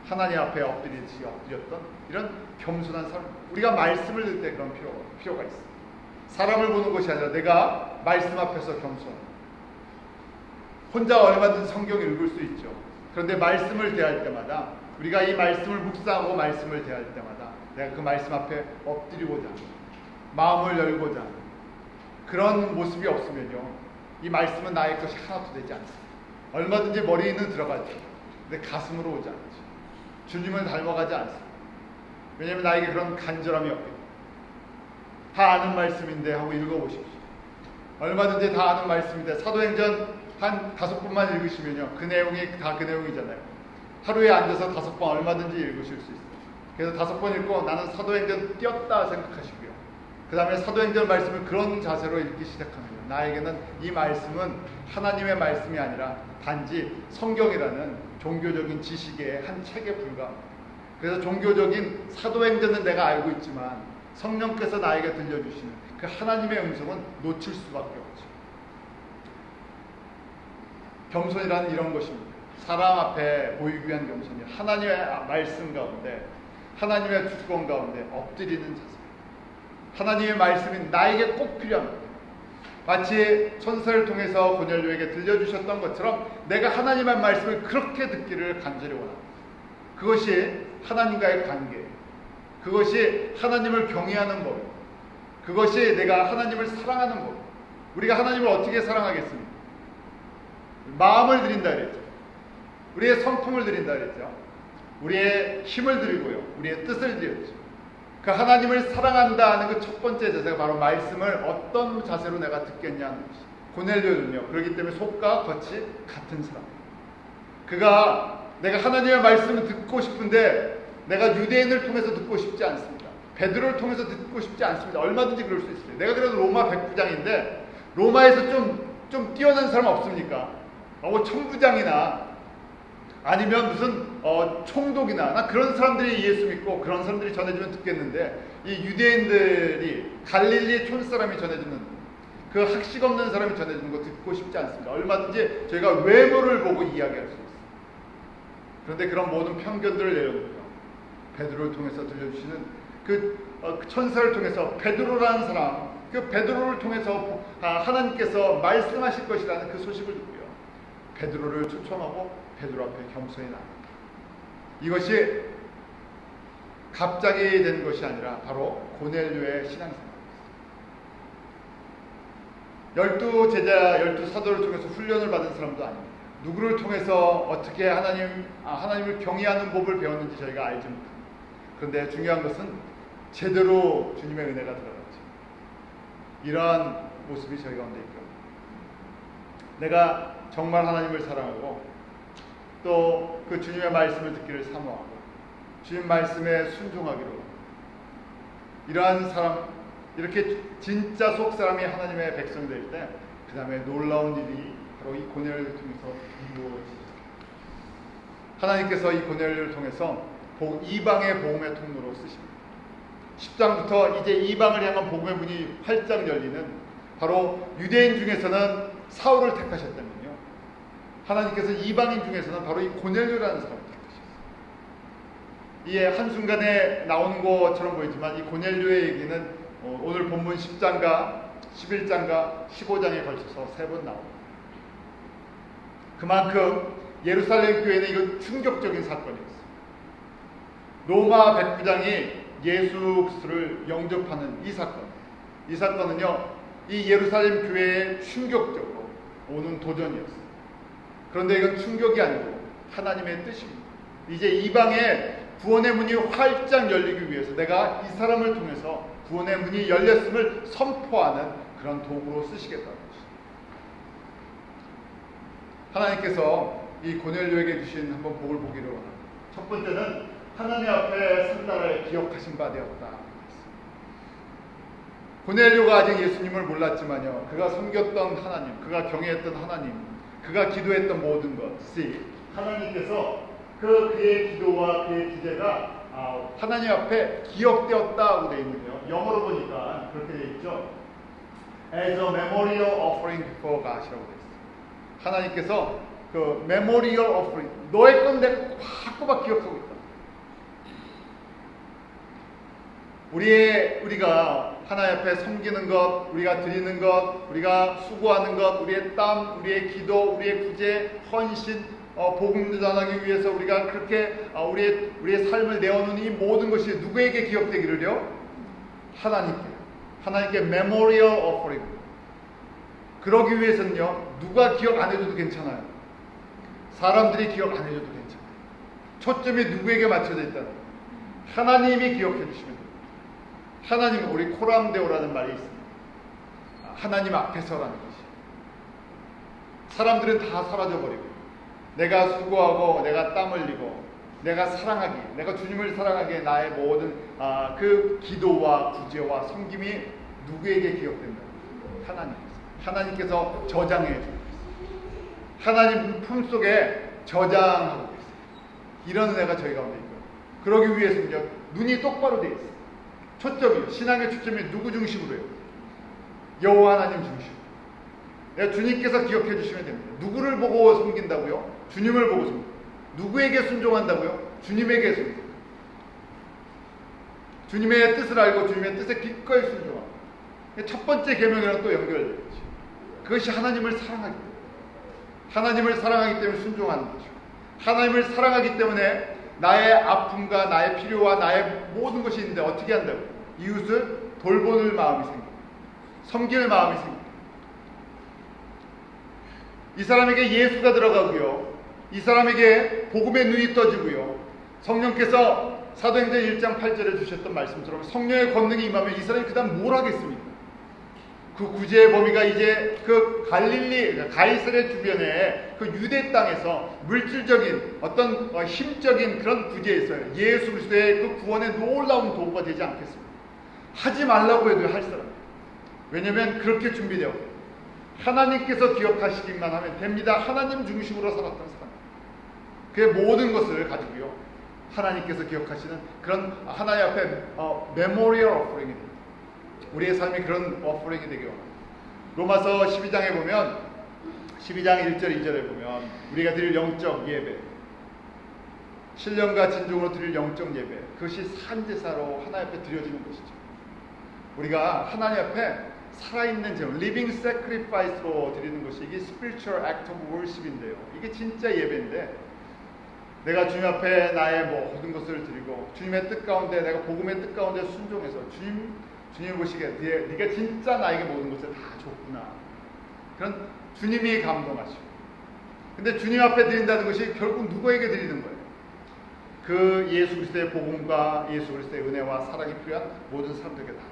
[SPEAKER 1] 하나님 앞에 엎드렸던 이런 겸손한 사람. 우리가 말씀을 듣을 때 그런 필요가 있어요. 사람을 보는 것이 아니라 내가 말씀 앞에서 겸손. 혼자 얼마든지 성경을 읽을 수 있죠. 그런데 말씀을 대할 때마다, 우리가 이 말씀을 묵상하고 말씀을 대할 때마다 내가 그 말씀 앞에 엎드리고자 하는, 마음을 열고자 하는 그런 모습이 없으면요, 이 말씀은 나의 것이 하나도 되지 않습니다. 얼마든지 머리는 들어가죠. 근데 가슴으로 오지 않죠. 주님을 닮아가지 않습니다. 왜냐하면 나에게 그런 간절함이 없기 때문에. 다 아는 말씀인데 하고 읽어보십시오. 얼마든지 다 아는 말씀인데 사도행전 한 5번만 읽으시면요, 그 내용이 다 그 내용이잖아요. 하루에 앉아서 5번 얼마든지 읽으실 수 있어요. 그래서 5번 읽고 나는 사도행전 띄었다 생각하시고요. 그 다음에 사도행전 말씀을 그런 자세로 읽기 시작합니다. 나에게는 이 말씀은 하나님의 말씀이 아니라 단지 성경이라는 종교적인 지식의 한 책에 불과합니다. 그래서 종교적인 사도행전은 내가 알고 있지만 성령께서 나에게 들려주시는 그 하나님의 음성은 놓칠 수밖에 없죠. 겸손이란 이런 것입니다. 사람 앞에 보이기 위한 겸손이 하나님의 말씀 가운데, 하나님의 주권 가운데 엎드리는 자세. 하나님의 말씀이 나에게 꼭 필요합니다. 마치 천사를 통해서 고넬료에게 들려주셨던 것처럼 내가 하나님의 말씀을 그렇게 듣기를 간절히 원합니다. 그것이 하나님과의 관계, 그것이 하나님을 경외하는 법, 그것이 내가 하나님을 사랑하는 법. 우리가 하나님을 어떻게 사랑하겠습니까? 마음을 드린다 그랬죠. 우리의 성품을 드린다 그랬죠. 우리의 힘을 드리고요, 우리의 뜻을 드렸죠. 그 하나님을 사랑한다는 그 첫 번째 자세가 바로 말씀을 어떤 자세로 내가 듣겠냐는 것이. 고넬료는요, 그렇기 때문에 속과 겉이 같은 사람. 그가 내가 하나님의 말씀을 듣고 싶은데 내가 유대인을 통해서 듣고 싶지 않습니다. 베드로를 통해서 듣고 싶지 않습니다. 얼마든지 그럴 수 있어요. 내가 그래도 로마 백부장인데 로마에서 좀 뛰어난 사람 없습니까? 천부장이나 아니면 무슨 총독이나 나 그런 사람들이 예수 믿고 그런 사람들이 전해주면 듣겠는데, 이 유대인들이 갈릴리 촌사람이 전해주는 그 학식 없는 사람이 전해주는 거 듣고 싶지 않습니다. 얼마든지 저희가 외모를 보고 이야기할 수 있어요. 그런데 그런 모든 편견들을 내려놓고요, 베드로를 통해서 들려주시는 그 천사를 통해서 베드로라는 사람, 그 베드로를 통해서 하나님께서 말씀하실 것이라는 그 소식을 듣고요, 베드로를 초청하고 베드로 앞에 겸손히 나갑니다. 이것이 갑자기 된 것이 아니라 바로 고넬료의 신앙생활입니다. 12제자, 12사도를 통해서 훈련을 받은 사람도 아닙니다. 누구를 통해서 어떻게 하나님을 경외하는 법을 배웠는지 저희가 알지 못합니다. 그런데 중요한 것은 제대로 주님의 은혜가 들어갔죠. 이러한 모습이 저희 가운데 있고, 내가 정말 하나님을 사랑하고 또 그 주님의 말씀을 듣기를 사모하고 주님 말씀에 순종하기로, 이러한 사람, 이렇게 진짜 속사람이 하나님의 백성이 될 때 그 다음에 놀라운 일이 바로 이 고넬료를 통해서 이루어지죠. 하나님께서 이 고넬료를 통해서 이방의 복음의 통로로 쓰십니다. 10장부터 이제 이방을 향한 복음의 문이 활짝 열리는, 바로 유대인 중에서는 사울을 택하셨다면요, 하나님께서 이방인 중에서는 바로 이 고넬료라는 사람을 택하셨어요. 이게 한순간에 나오는 것처럼 보이지만 이 고넬료의 얘기는 오늘 본문 10장과 11장과 15장에 걸쳐서 3번 나옵니다. 그만큼 예루살렘 교회는 이건 충격적인 사건이었어요. 로마 백부장이 예수 그리스도를 영접하는 이 사건은요, 이 예루살렘 교회에 충격적으로 오는 도전이었어요. 그런데 이건 충격이 아니고 하나님의 뜻입니다. 이제 이방의 구원의 문이 활짝 열리기 위해서 내가 이 사람을 통해서 구원의 문이 열렸음을 선포하는 그런 도구로 쓰시겠다는 것입니다. 하나님께서 이 고넬료에게 주신 한번 복을 보기를 원합니다. 첫 번째는 하나님 앞에 산다를 기억하신 바 되었다. 고넬료가 아직 예수님을 몰랐지만요, 그가 섬겼던 하나님, 그가 경외했던 하나님, 그가 기도했던 모든 것이 하나님께서 그의 기도와 그의 기대가 하나님 앞에 기억되었다고 되어 있는데요, 영어로 보니까 그렇게 되어 있죠. As a memorial offering before God이라고 되어 있어요. 하나님께서 그 memorial offering, 너의 건 내가 꼬박꼬박 기억하고 있다. 우리가 하나님 앞에 섬기는 것, 우리가 드리는 것, 우리가 수고하는 것, 우리의 땀, 우리의 기도, 우리의 구제, 헌신, 복음 전하기 위해서 우리가 그렇게 우리의 삶을 내어놓은 이 모든 것이 누구에게 기억되기를요? 하나님께 메모리얼 오퍼링. 그러기 위해서는요, 누가 기억 안 해줘도 괜찮아요. 사람들이 기억 안 해줘도 괜찮아요. 초점이 누구에게 맞춰져 있다는 거예요. 하나님이 기억해 주시면 됩니다. 하나님, 우리 코람데오라는 말이 있습니다. 하나님 앞에서라는 것이. 사람들은 다 사라져버리고 내가 수고하고 내가 땀 흘리고 내가 사랑하기, 내가 주님을 사랑하기에 나의 모든 그 기도와 구제와 섬김이 누구에게 기억된다? 하나님께서 저장해 주고 있어요. 하나님 품속에 저장하고 계세요. 이런 은혜가 저희 가운데 있고요. 그러기 위해서는요, 눈이 똑바로 되어 있어요. 초점이요. 신앙의 초점이 누구 중심으로 해요? 여호와 하나님 중심으로. 내가 주님께서 기억해 주시면 됩니다. 누구를 보고 섬긴다고요? 주님을 보고 섬깁니다. 누구에게 순종한다고요? 주님에게 순종. 주님의 뜻을 알고 주님의 뜻에 기꺼이 순종하고. 첫 번째 계명이랑 또 연결되죠. 그것이 하나님을 사랑하기 때문에. 하나님을 사랑하기 때문에 순종하는 거죠. 하나님을 사랑하기 때문에 나의 아픔과 나의 필요와 나의 모든 것이 있는데 어떻게 한다고? 이웃을 돌보는 마음이 생깁니다. 섬길 마음이 생깁니다. 이 사람에게 예수가 들어가고요. 이 사람에게 복음의 눈이 떠지고요. 성령께서 사도행전 1장 8절에 주셨던 말씀처럼 성령의 권능이 임하면 이 사람이 그 다음 뭘 하겠습니까? 그 구제의 범위가 이제 그 갈릴리, 가이사랴 주변에 그 유대 땅에서 물질적인 어떤 힘적인 그런 구제에서 예수 그리스도의 그 구원의 놀라운 도구가 되지 않겠습니까? 하지 말라고 해도 할 사람. 왜냐하면 그렇게 준비되어 하나님께서 기억하시기만 하면 됩니다. 하나님 중심으로 살았던 사람. 그의 모든 것을 가지고요. 하나님께서 기억하시는 그런 하나님 앞에 메모리얼 오퍼링이 됩니다. 우리의 삶이 그런 오퍼링이 되기 원합니다. 로마서 12장에 보면 12장 1절 2절에 보면 우리가 드릴 영적 예배, 신령과 진정으로 드릴 영적 예배, 그것이 산제사로 하나님 앞에 드려지는 것이죠. 우리가 하나님 앞에 살아있는 제물, living sacrifice로 드리는 것이 이게 spiritual act of worship인데요. 이게 진짜 예배인데 내가 주님 앞에 나의 모든 것을 드리고 주님의 뜻 가운데, 내가 복음의 뜻 가운데 순종해서 주님 보시기에 네가 진짜 나에게 모든 것을 다 줬구나. 그런 주님이 감동하시고. 근데 주님 앞에 드린다는 것이 결국 누구에게 드리는 거예요? 그 예수 그리스도의 복음과 예수 그리스도의 은혜와 사랑이 필요한 모든 사람들에게 다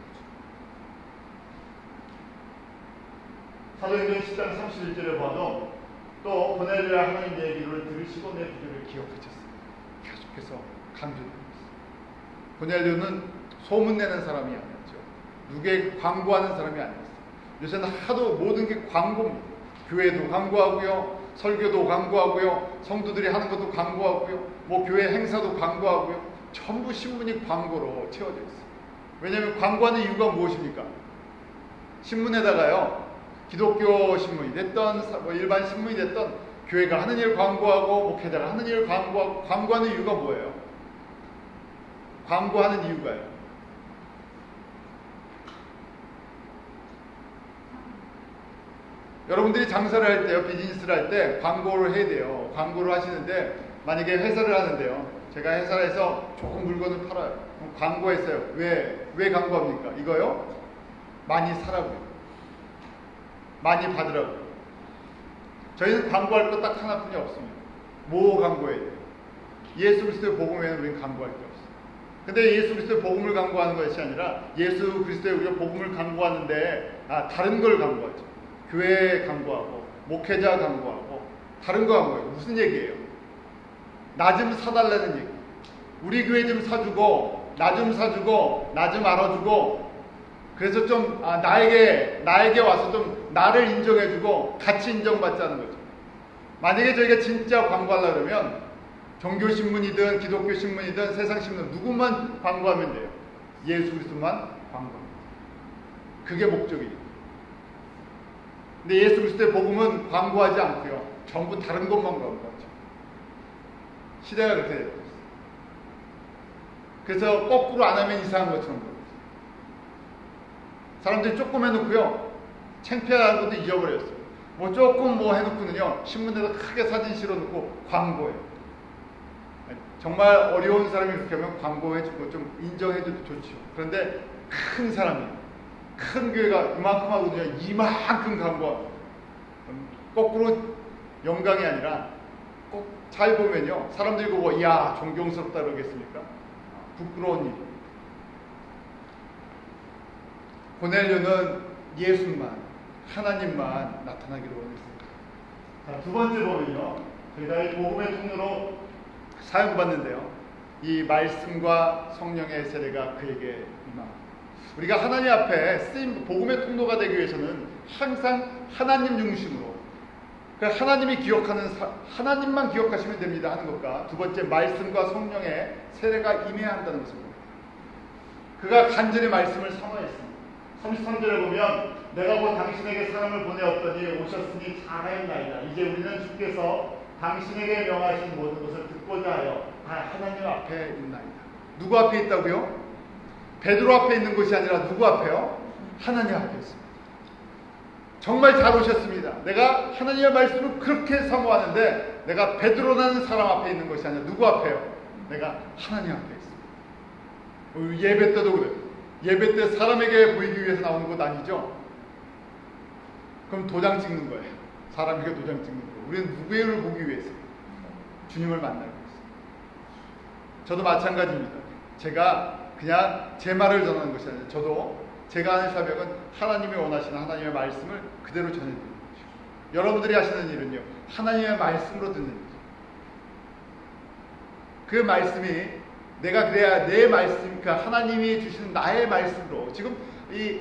[SPEAKER 1] 사도행전 10장 31절에 봐도 또 고넬료야 하나님 내 기도를 들으시고 내 기도를 기억하셨어요. 계속해서 강조됩니다. 고넬료는 소문내는 사람이 아니었죠. 누구에게 광고하는 사람이 아니었어요. 요새는 하도 모든 게 광고입니다. 교회도 광고하고요, 설교도 광고하고요, 성도들이 하는 것도 광고하고요, 뭐 교회 행사도 광고하고요, 전부 신문이 광고로 채워져 있어요. 왜냐하면 광고하는 이유가 무엇입니까? 신문에다가요, 기독교 신문이 됐던 일반 신문이 됐던 교회가 하는 일 광고하고 목회자가 하는 일 광고하고, 광고하는 이유가 뭐예요? 광고하는 이유가요. 여러분들이 장사를 할 때요, 비즈니스를 할 때 광고를 해야 돼요. 광고를 하시는데 만약에 회사를 하는데요, 제가 회사에서 조금 물건을 팔아요. 그럼 광고했어요. 왜 광고합니까? 이거요? 많이 사라고요. 많이 받으라고요. 저희는 광고할 거 딱 하나뿐이 없습니다. 뭐 광고해야 돼요? 예수 그리스도의 복음 외에는 우리는 광고할 게 없어요. 근데 예수 그리스도의 복음을 광고하는 것이 아니라 예수 그리스도의 우리가 복음을 광고하는데 다른 걸 광고하죠. 교회 광고하고 목회자 광고하고 다른 거 광고해요. 무슨 얘기예요? 나 좀 사달라는 얘기. 우리 교회 좀 사주고 나 좀 사주고 나 좀 알아주고 그래서 좀 나에게 와서 좀 나를 인정해주고 같이 인정받자는 거죠. 만약에 저희가 진짜 광고하려고 그러면 종교신문이든 기독교신문이든 세상신문 누구만 광고하면 돼요? 예수 그리스도만 광고합니다. 그게 목적이에요. 근데 예수 그리스도의 복음은 광고하지 않고요, 전부 다른 것만 광고하죠. 시대가 그렇게 되고 있어요. 그래서 거꾸로 안 하면 이상한 것처럼 보여요. 사람들이 조금 해놓고요, 창피한 것도 잊어버렸어요. 뭐 조금 뭐 해놓고는요, 신문에다 크게 사진 실어놓고 광고해요. 정말 어려운 사람이 그렇게 하면 광고해주고 좀 인정해줘도 좋죠. 그런데 큰 사람이, 큰 교회가 이만큼 하거든요. 이만큼 광고하고. 거꾸로 영광이 아니라 꼭 잘 보면요, 사람들이 보고 이야 존경스럽다 그러겠습니까? 부끄러운 일. 고넬료는 예수만, 하나님만 나타나기를 원했습니다. 자, 두 번째 보면요, 저희가 이 복음의 통로로 사용받는데요, 이 말씀과 성령의 세례가 그에게 임합니다. 우리가 하나님 앞에 쓰임 복음의 통로가 되기 위해서는 항상 하나님 중심으로, 하나님이 기억하는 하나님만 기억하시면 됩니다 하는 것과, 두 번째 말씀과 성령의 세례가 임해야 한다는 것입니다. 그가 간절히 말씀을 사모했습니다. 33절에 보면 내가 곧 당신에게 사람을 보내었더니 오셨으니 잘하였나이다. 이제 우리는 주께서 당신에게 명하신 모든 것을 듣고자 하여 다 하나님 앞에 있나이다. 누구 앞에 있다고요? 베드로 앞에 있는 것이 아니라 누구 앞에요? 하나님 앞에 있습니다. 정말 잘 오셨습니다. 내가 하나님의 말씀을 그렇게 사모하는데 내가 베드로라는 사람 앞에 있는 것이 아니라 누구 앞에요? 내가 하나님 앞에 있습니다. 예배 때도 그래요. 예배 때 사람에게 보이기 위해서 나오는 것 아니죠? 그럼 도장 찍는 거예요. 사람에게 도장 찍는 거예요. 우리는 누구를 보기 위해서? 주님을 만나기 위해서. 저도 마찬가지입니다. 제가 그냥 제 말을 전하는 것이 아니라 저도 제가 하는 사역은 하나님이 원하시는 하나님의 말씀을 그대로 전해드리는 거죠. 여러분들이 하시는 일은요, 하나님의 말씀으로 듣는 거죠. 그 말씀이 내가 그래야 내 말씀, 그러니까 하나님이 주시는 나의 말씀으로, 지금 이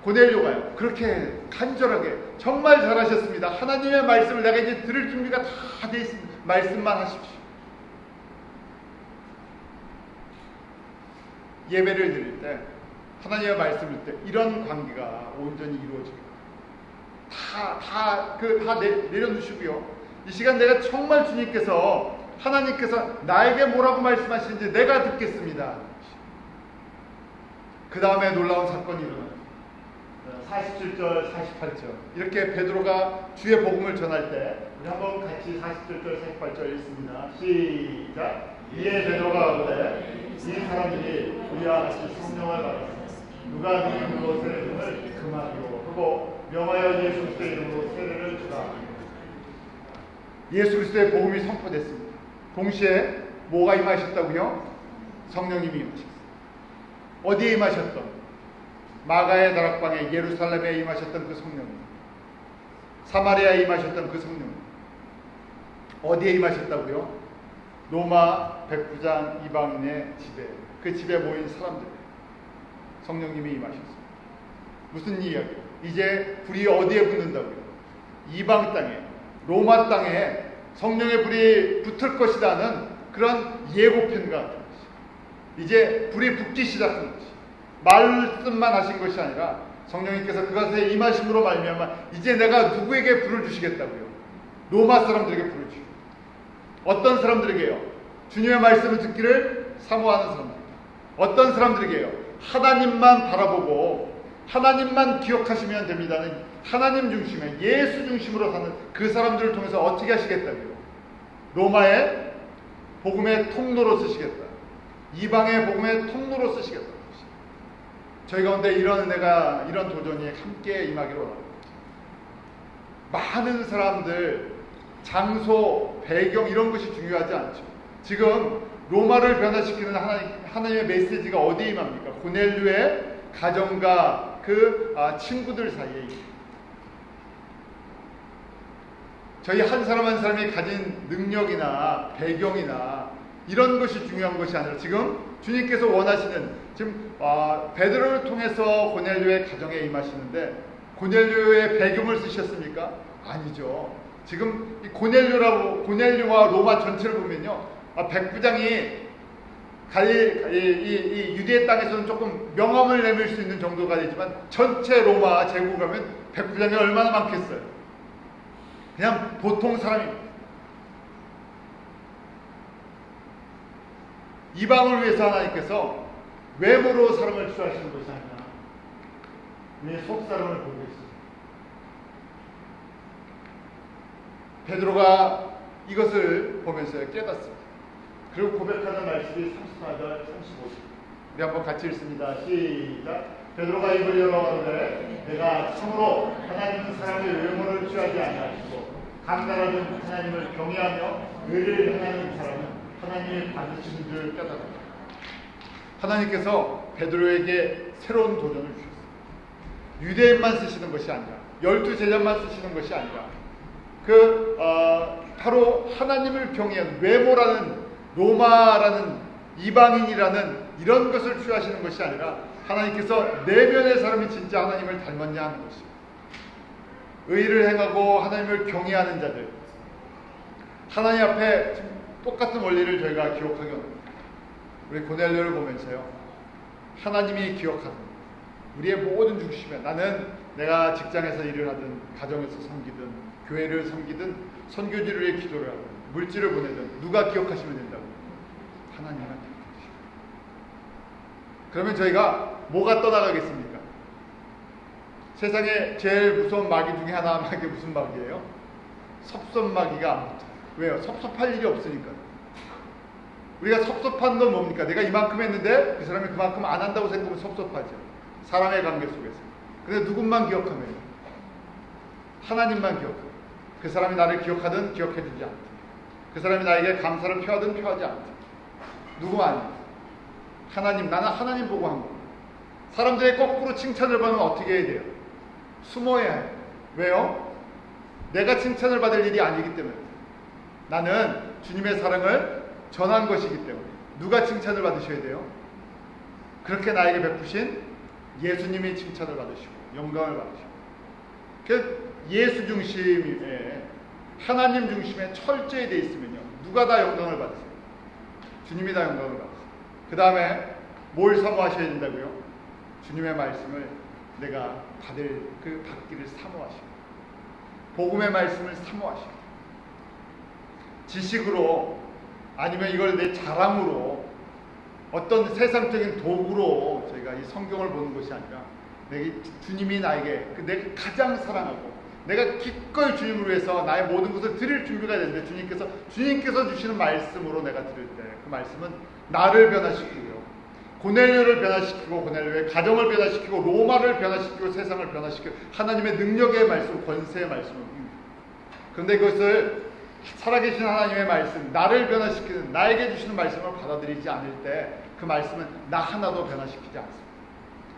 [SPEAKER 1] 고넬료가요 그렇게 간절하게 정말 잘하셨습니다. 하나님의 말씀을 내가 이제 들을 준비가 다 돼 있습니다. 말씀만 하십시오. 예배를 드릴 때, 하나님의 말씀을 때 이런 관계가 온전히 이루어집니다. 다 내려놓으시고요. 이 시간 내가 정말 주님께서, 하나님께서 나에게 뭐라고 말씀하시는지 내가 듣겠습니다. 그 다음에 놀라운 사건이 일어나요. 47절, 48절. 이렇게 베드로가 주의 복음을 전할 때, 우리 한번 같이 47절, 48절 읽습니다. 시작. 이에 베드로가 가로되 이 사람들이 우리와 같이 성령을 받았으니 누가 네 이름으로 세례를 금하기로 하고 명하여 예수 그리스도의 이름으로 세례를 주라. 예수 그리스도의 복음이 선포됐습니다. 동시에 뭐가 임하셨다고요? 성령님이 임하셨어요. 어디에 임하셨던? 마가의 다락방에 예루살렘에 임하셨던 그 성령님, 사마리아에 임하셨던 그 성령님, 어디에 임하셨다고요? 로마 백부장 이방인의 집에, 그 집에 모인 사람들, 성령님이 임하셨습니다. 무슨 이야기예요? 이제 불이 어디에 붙는다고요? 이방 땅에, 로마 땅에 성령의 불이 붙을 것이라는 그런 예고편과 같은 것이, 이제 불이 붙기 시작한 것이, 말씀만 하신 것이 아니라 성령님께서 그것에 임하심으로 말미암아 이제 내가 누구에게 불을 주시겠다고요? 로마 사람들에게 불을 주시고, 어떤 사람들에게요? 주님의 말씀을 듣기를 사모하는 사람들. 어떤 사람들에게요? 하나님만 바라보고 하나님만 기억하시면 됩니다는 하나님 중심의 예수 중심으로 사는 그 사람들을 통해서 어떻게 하시겠다고요? 로마의 복음의 통로로 쓰시겠다. 이방의 복음의 통로로 쓰시겠다. 저희 가운데 이런 은혜가, 이런 도전이 함께 임하기로 합니다. 많은 사람들, 장소, 배경 이런 것이 중요하지 않죠. 지금 로마를 변화시키는 하나님의 메시지가 어디에 임합니까? 고넬료의 가정과 그 친구들 사이에 있습니다. 저희 한 사람 한 사람이 가진 능력이나 배경이나 이런 것이 중요한 것이 아니라 지금 주님께서 원하시는, 지금 베드로를 통해서 고넬료의 가정에 임하시는데 고넬료의 배경을 쓰셨습니까? 아니죠. 지금 이 고넬료와 로마 전체를 보면요, 백부장이 이 유대 땅에서는 조금 명함을 내밀 수 있는 정도가 되지만 전체 로마 제국을 가면 백부장이 얼마나 많겠어요? 그냥 보통 사람입니다. 이방을 위해서 하나님께서 외모로 사람을 취하시는 것이 아니라 우리의 속사람을 보고 있습니다. 베드로가 이것을 보면서 깨닫습니다. 그리고 고백하는 말씀이 34절, 35절. 우리 한번 같이 읽습니다. 시작. 베드로가 입을 열어가는데 내가 참으로 하나님은 사람의 외모를 취하지 아니하시고 강단하던 하나님을 경외하며 의를 행하는 사람은 하나님이 받으시는 줄 깨달았다. 하나님께서 베드로에게 새로운 도전을 주셨어요. 유대인만 쓰시는 것이 아니라 12제자만 쓰시는 것이 아니라 바로 하나님을 경외한 외모라는 로마라는 이방인이라는 이런 것을 취하시는 것이 아니라 하나님께서 내면의 사람이 진짜 하나님을 닮았냐 하는 것이요. 의를 행하고 하나님을 경외하는 자들, 하나님 앞에 똑같은 원리를 저희가 기억하기 원합니다. 우리 고넬료를 보면서요, 하나님이 기억하는 우리의 모든 중심에, 나는 내가 직장에서 일을 하든 가정에서 섬기든 교회를 섬기든 선교지를 위해 기도를 하든 물질을 보내든 누가 기억하시면 된다고? 하나님만 기억하시고. 그러면 저희가 뭐가 떠나가겠습니까? 세상에 제일 무서운 마귀 중에 하나, 마귀 무슨 마귀예요? 섭섭마귀가 안 붙어요. 왜요? 섭섭할 일이 없으니까. 우리가 섭섭한 건 뭡니까? 내가 이만큼 했는데 그 사람이 그만큼 안 한다고 생각하면 섭섭하죠. 사람의 관계 속에서. 근데 누군만 기억하면? 하나님만 기억하고. 그 사람이 나를 기억하든 기억해주지 않든, 그 사람이 나에게 감사를 표하든 표하지 않든, 누구 아니에요? 하나님. 나는 하나님 보고 한 겁니다. 사람들의 거꾸로 칭찬을 받으면 어떻게 해야 돼요? 숨어야 해요. 왜요? 내가 칭찬을 받을 일이 아니기 때문에. 나는 주님의 사랑을 전한 것이기 때문에. 누가 칭찬을 받으셔야 돼요? 그렇게 나에게 베푸신 예수님이 칭찬을 받으시고 영광을 받으시고. 그 예수 중심에, 하나님 중심에 철저히 되어 있으면요, 누가 다 영광을 받으세요? 주님이 다 영광을 받으세요. 그 다음에 뭘 사모하셔야 된다고요? 주님의 말씀을 내가 받기를 사모하시고, 복음의 말씀을 사모하시고, 지식으로 아니면 이걸 내 자랑으로 어떤 세상적인 도구로 저희가 이 성경을 보는 것이 아니라 주님이 나에게 내가 가장 사랑하고 내가 기꺼이 주님을 위해서 나의 모든 것을 드릴 준비가 되는데 주님께서 주시는 말씀으로 내가 드릴 때 그 말씀은 나를 변화시키고요, 고넬료를 변화시키고 고넬료의 가정을 변화시키고 로마를 변화시키고 세상을 변화시키고 하나님의 능력의 말씀, 권세의 말씀입니다. 그런데 그것을 살아계신 하나님의 말씀, 나를 변화시키는, 나에게 주시는 말씀을 받아들이지 않을 때 그 말씀은 나 하나도 변화시키지 않습니다.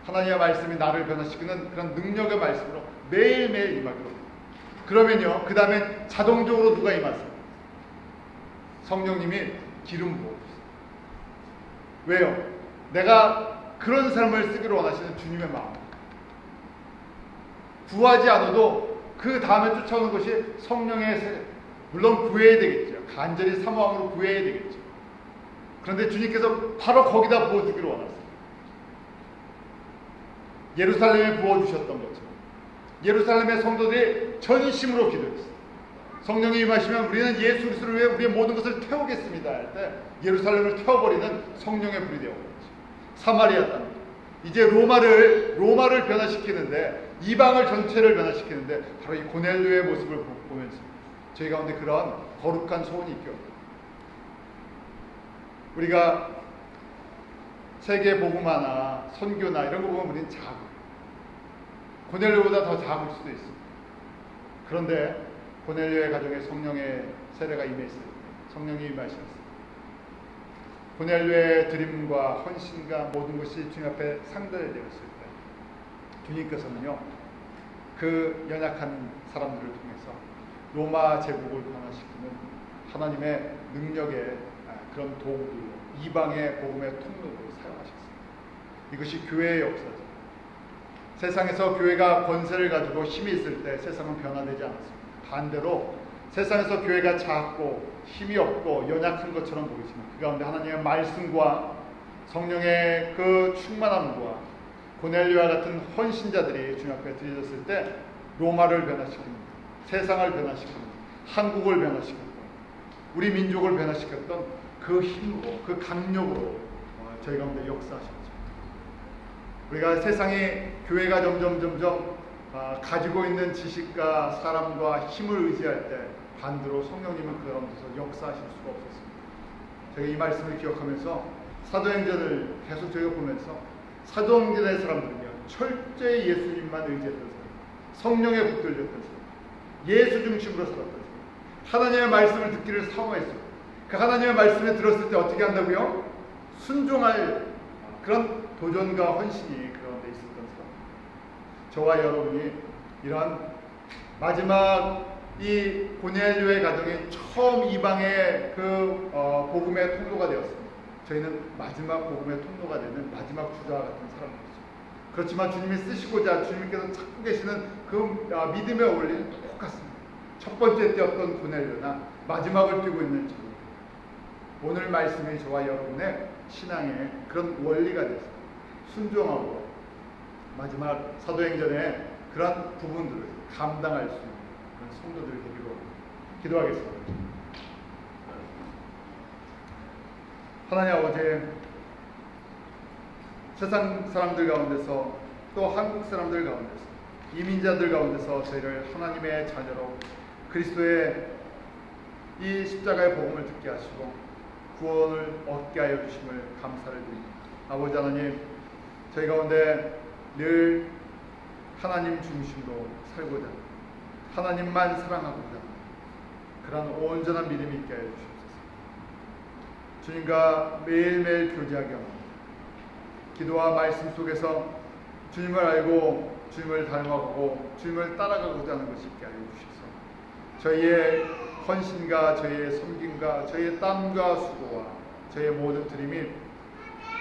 [SPEAKER 1] 하나님의 말씀이 나를 변화시키는 그런 능력의 말씀으로 매일매일 임하기로. 그러면요, 그 다음에 자동적으로 누가 임하세요? 성령님이 기름 부어주세요. 왜요? 내가 그런 삶을 쓰기를 원하시는 주님의 마음. 구하지 않아도 그 다음에 쫓아오는 것이 성령의 세례. 물론 구해야 되겠죠. 간절히 사모함으로 구해야 되겠죠. 그런데 주님께서 바로 거기다 부어주기를 원하세요. 예루살렘에 부어주셨던 것처럼 예루살렘의 성도들이 전심으로 기도했어요. 성령이 임하시면 우리는 예수 그리스도를 위해 우리의 모든 것을 태우겠습니다 할 때 예루살렘을 태워버리는 성령의 불이 되어버렸죠. 사마리아 땅, 이제 로마를 변화시키는데, 이방을 전체를 변화시키는데 바로 이 고넬료의 모습을 보면서 저희 가운데 그런 거룩한 소원이 있게 합니다. 우리가 세계 복음화나 선교나 이런 거 보면 우리는 작아. 고넬료보다 더 작을 수도 있습니다. 그런데 고넬료의 가정에 성령의 세례가 임했을 때, 성령이 임하셨습니다. 고넬료의 드림과 헌신과 모든 것이 주님 앞에 상달되었을 때 주님께서는요, 그 연약한 사람들을 통해서 로마 제국을 변화시키는 하나님의 능력의 그런 도구들로, 이방의 복음의 통로로 사용하셨습니다. 이것이 교회의 역사죠. 세상에서 교회가 권세를 가지고 힘이 있을 때 세상은 변화되지 않았습니다. 반대로 세상에서 교회가 작고 힘이 없고 연약한 것처럼 보이지만 그 가운데 하나님의 말씀과 성령의 그 충만함과 고넬료와 같은 헌신자들이 주님 앞에 드려졌을 때 로마를 변화시키는, 세상을 변화시키는, 한국을 변화시키는, 우리 민족을 변화시켰던 그 힘으로, 그 강력으로 저희 가운데 역사하셨죠. 우리가 세상에 교회가 점점 가지고 있는 지식과 사람과 힘을 의지할 때 반대로 성령님은 그 가운데서 역사하실 수가 없었습니다. 제가 이 말씀을 기억하면서 사도행전을 계속 저희가 보면서 사도행전의 사람들은요, 철저히 예수님만 의지했던 사람, 성령에 붙들렸던 사람, 예수 중심으로 살았던 사람, 하나님의 말씀을 듣기를 사모했어요. 그 하나님의 말씀을 들었을 때 어떻게 한다고요? 순종할 그런 도전과 헌신이 그런 데 있었던 사람. 저와 여러분이 이런 마지막 이 고넬료의 가정이 처음 이방의 그 복음의 통로가 되었습니다. 저희는 마지막 복음의 통로가 되는 마지막 주자와 같은 사람들이죠. 그렇지만 주님이 쓰시고자 주님께서 찾고 계시는 그 믿음의 원리는 똑같습니다. 첫 번째 때였던 고넬료나 마지막을 뛰고 있는 저희. 오늘 말씀이 저와 여러분의 신앙의 그런 원리가 됐습니다. 순종하고 마지막 사도행전의 그런 부분들을 감당할 수 있는 그런 성도들 되기로 기도하겠습니다. 하나님 아버지, 세상 사람들 가운데서 또 한국 사람들 가운데서 이민자들 가운데서 저희를 하나님의 자녀로 그리스도의 이 십자가의 복음을 듣게 하시고 구원을 얻게 하여 주심을 감사를 드립니다. 아버지 하나님, 저희 가운데 늘 하나님 중심으로 살고자 하나님만 사랑하고자 그런 온전한 믿음이 있게 하여 주옵소서. 주님과 매일매일 교제하게 합니다. 기도와 말씀 속에서 주님을 알고 주님을 닮아가고 주님을 따라가고자 하는 것이 있게 하여 주셔서 저희의 헌신과 저희의 섬김과 저희의 땀과 수고와 저희의 모든 드림이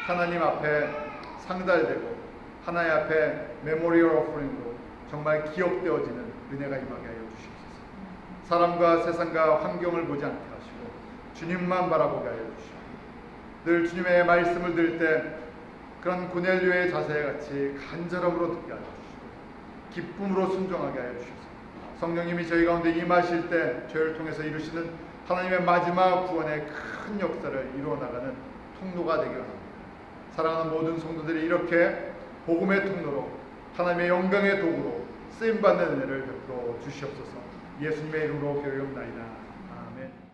[SPEAKER 1] 하나님 앞에 상달되고 하나님 앞에 메모리얼 오퍼링으로 정말 기억되어지는 은혜가 임하게 하여 주시옵소서. 사람과 세상과 환경을 보지 않게 하시고 주님만 바라보게 하여 주시옵소서. 늘 주님의 말씀을 들을 때 그런 고넬료의 자세 같이 간절함으로 듣게 하여 주시고 기쁨으로 순종하게 하여 주시옵소서. 성령님이 저희 가운데 임하실 때 저희를 통해서 이루시는 하나님의 마지막 구원의 큰 역사를 이루어나가는 통로가 되기 원합니다. 사랑하는 모든 성도들이 이렇게 복음의 통로로 하나님의 영광의 도구로 쓰임받는 은혜를 베풀어 주시옵소서. 예수님의 이름으로 기도하옵나이다. 아멘.